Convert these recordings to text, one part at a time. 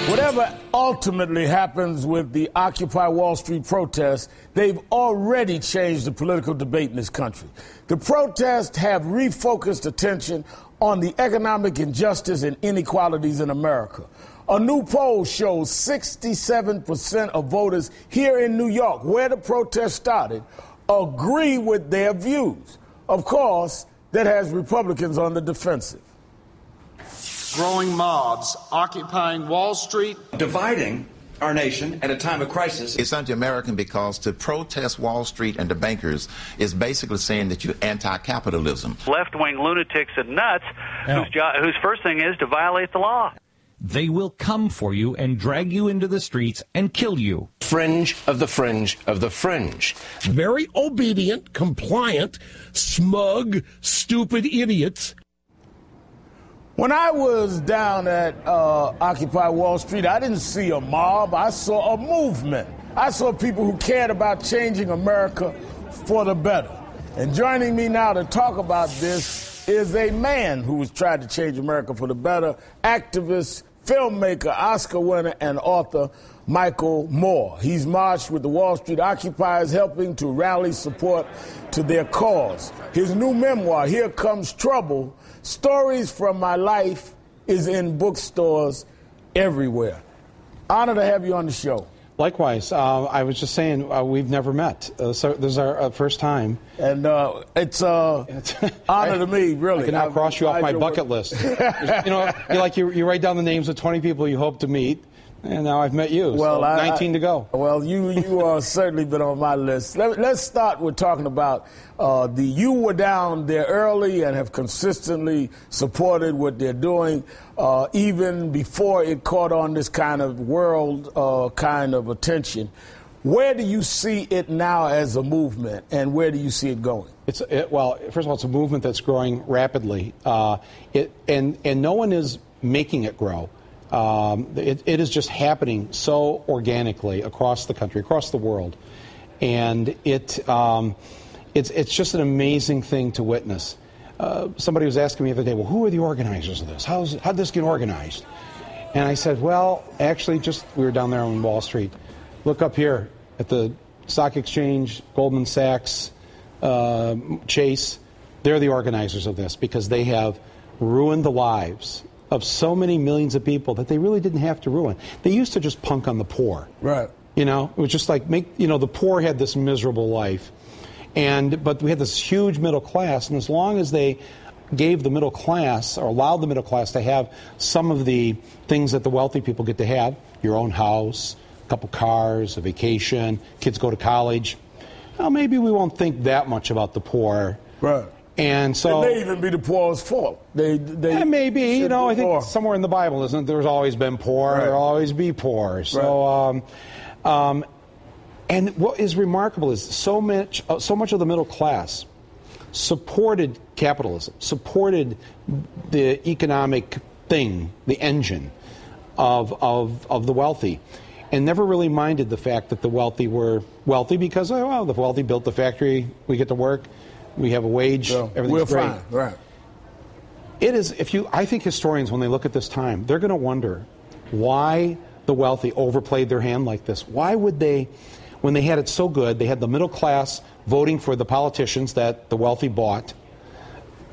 Whatever ultimately happens with the Occupy Wall Street protests, they've already changed the political debate in this country. The protests have refocused attention on the economic injustice and inequalities in America. A new poll shows 67% of voters here in New York, where the protest started, agree with their views. Of course, that has Republicans on the defensive. Growing mobs occupying Wall Street, dividing our nation at a time of crisis. It's anti-American because to protest Wall Street and the bankers is basically saying that you're anti-capitalism. Left-wing lunatics and nuts whose first thing is to violate the law. They will come for you and drag you into the streets and kill you. Fringe of the fringe of the fringe. Very obedient, compliant, smug, stupid idiots. When I was down at Occupy Wall Street, I didn't see a mob. I saw a movement. I saw people who cared about changing America for the better. And joining me now to talk about this is a man who has tried to change America for the better, activist, filmmaker, Oscar winner, and author Michael Moore. He's marched with the Wall Street occupiers, helping to rally support to their cause. His new memoir, Here Comes Trouble, Stories from My Life, is in bookstores everywhere. Honor to have you on the show. Likewise. I was just saying, we've never met. So this is our first time. And it's honor to me, really. I can now cross you off my bucket list. You write down the names of 20 people you hope to meet. And now I've met you. Well, so 19 to go. Well, you are certainly been on my list. Let's start with talking about you were down there early and have consistently supported what they're doing, even before it caught on this kind of world kind of attention. Where do you see it now as a movement, and where do you see it going? Well, first of all, it's a movement that's growing rapidly, and no one is making it grow. It is just happening so organically across the country, across the world, and it's just an amazing thing to witness. Somebody was asking me the other day, well, who are the organizers of this? How'd this get organized? And I said, well, actually, we were down there on Wall Street. Look up here at the stock exchange, Goldman Sachs, Chase. They're the organizers of this because they have ruined the lives of so many millions of people that they really didn't have to ruin. They used to just punk on the poor. Right. It was just like the poor had this miserable life. But we had this huge middle class, and as long as they gave the middle class or allowed the middle class to have some of the things that the wealthy people get to have, your own house, a couple cars, a vacation, kids go to college, well, maybe we won't think that much about the poor. Right. And so it may even be the poor's fault. Maybe. I think somewhere in the Bible, isn't it? There's always been poor. Right. There'll always be poor. So, and what is remarkable is so much of the middle class supported capitalism, supported the economic thing, the engine of the wealthy, and never really minded the fact that the wealthy were wealthy because, the wealthy built the factory, we get to work. We have a wage. So everything's great. Fine. Right. It is. I think historians, when they look at this time, they're going to wonder why the wealthy overplayed their hand like this. Why would they, when they had it so good, they had the middle class voting for the politicians that the wealthy bought.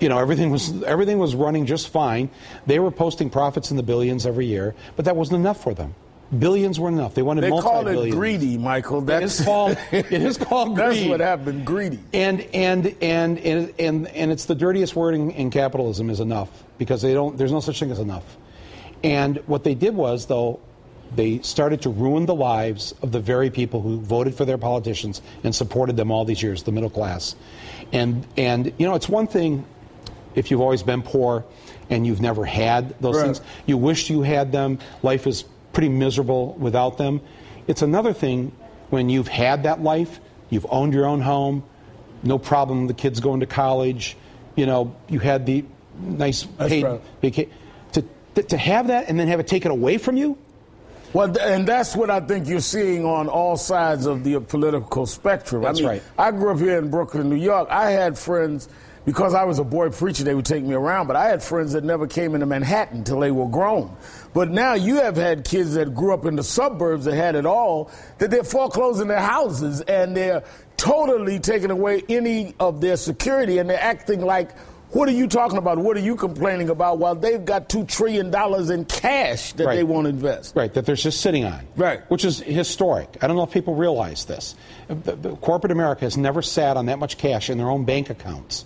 Everything was running just fine. They were posting profits in the billions every year, but that wasn't enough for them. Billions were enough. They wanted multi-billions. They call it greedy, Michael. It is called greedy. That's what happened, greedy. And it's the dirtiest word in capitalism is enough, because there's no such thing as enough. And what they did was, though, they started to ruin the lives of the very people who voted for their politicians and supported them all these years, the middle class. And it's one thing if you've always been poor and you've never had those things. You wish you had them. Life is pretty miserable without them. It's another thing when you've had that life, you've owned your own home, no problem the kids going to college, you had the nice paid vacation. To have that and then have it taken away from you? Well, and that's what I think you're seeing on all sides of the political spectrum. That's right. I grew up here in Brooklyn, New York. I had friends because I was a boy preacher, they would take me around, but I had friends that never came into Manhattan till they were grown. But now you have had kids that grew up in the suburbs that had it all, that they're foreclosing their houses and they're totally taking away any of their security, and they're acting like, what are you talking about? What are you complaining about? While they've got $2 trillion in cash that they won't invest. Right, that they're just sitting on. Right. Which is historic. I don't know if people realize this. Corporate America has never sat on that much cash in their own bank accounts.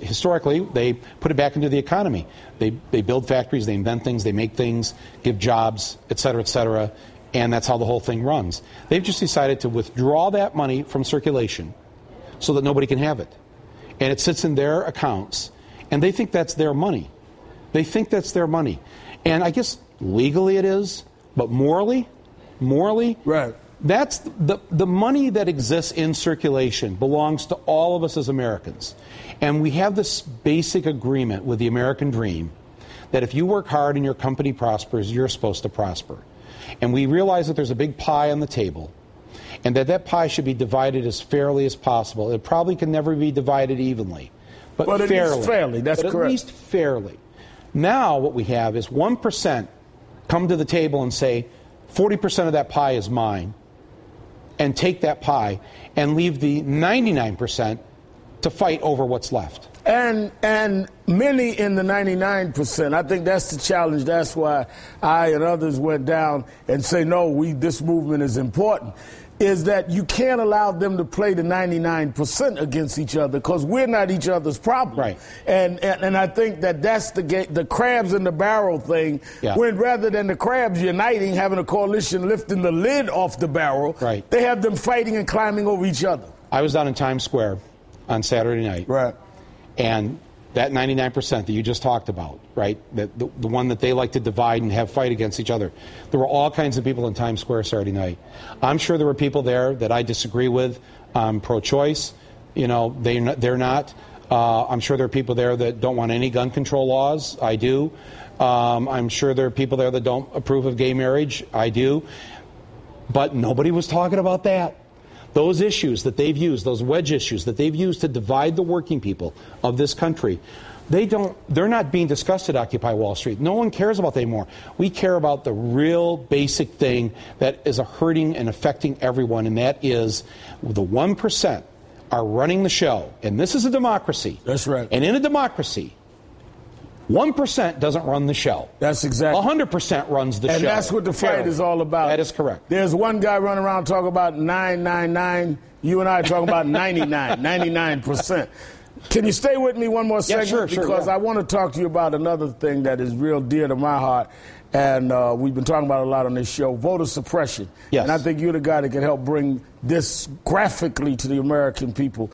Historically, they put it back into the economy. They build factories, they invent things, they make things, give jobs, et cetera, and that's how the whole thing runs. They've just decided to withdraw that money from circulation so that nobody can have it. And it sits in their accounts, and they think that's their money. They think that's their money. And I guess legally it is, but morally, right. That's the money that exists in circulation belongs to all of us as Americans. And we have this basic agreement with the American dream that if you work hard and your company prospers, you're supposed to prosper. And we realize that there's a big pie on the table, and that pie should be divided as fairly as possible. It probably can never be divided evenly, but fairly. At least fairly, that's correct. At least fairly. Now what we have is 1% come to the table and say, 40% of that pie is mine, and take that pie and leave the 99% to fight over what's left. And many in the 99%, I think that's the challenge. That's why I and others went down and say, no, this movement is important, is that you can't allow them to play the 99% against each other, because we're not each other's problem. Right. And I think that's the crabs in the barrel thing, when rather than the crabs uniting, having a coalition lifting the lid off the barrel, they have them fighting and climbing over each other. I was down in Times Square on Saturday night. Right. And that 99% that you just talked about, right, the one that they like to divide and have fight against each other, there were all kinds of people in Times Square Saturday night. I'm sure there were people there that I disagree with, pro-choice. They're not. I'm sure there are people there that don't want any gun control laws. I do. I'm sure there are people there that don't approve of gay marriage. I do. But nobody was talking about that. Those issues that they've used, those wedge issues that they've used to divide the working people of this country, they're not being discussed at Occupy Wall Street. No one cares about that anymore. We care about the real basic thing that is hurting and affecting everyone, and that is the 1% are running the show. And this is a democracy. That's right. And in a democracy, 1% doesn't run the show. That's exactly. 100% runs the show. And that's what the fight is all about. That is correct. There's one guy running around talking about 999. You and I are talking about 99%. Can you stay with me one more second? Sure, because I want to talk to you about another thing that is real dear to my heart, and we've been talking about it a lot on this show, voter suppression. Yes. And I think you're the guy that can help bring this graphically to the American people.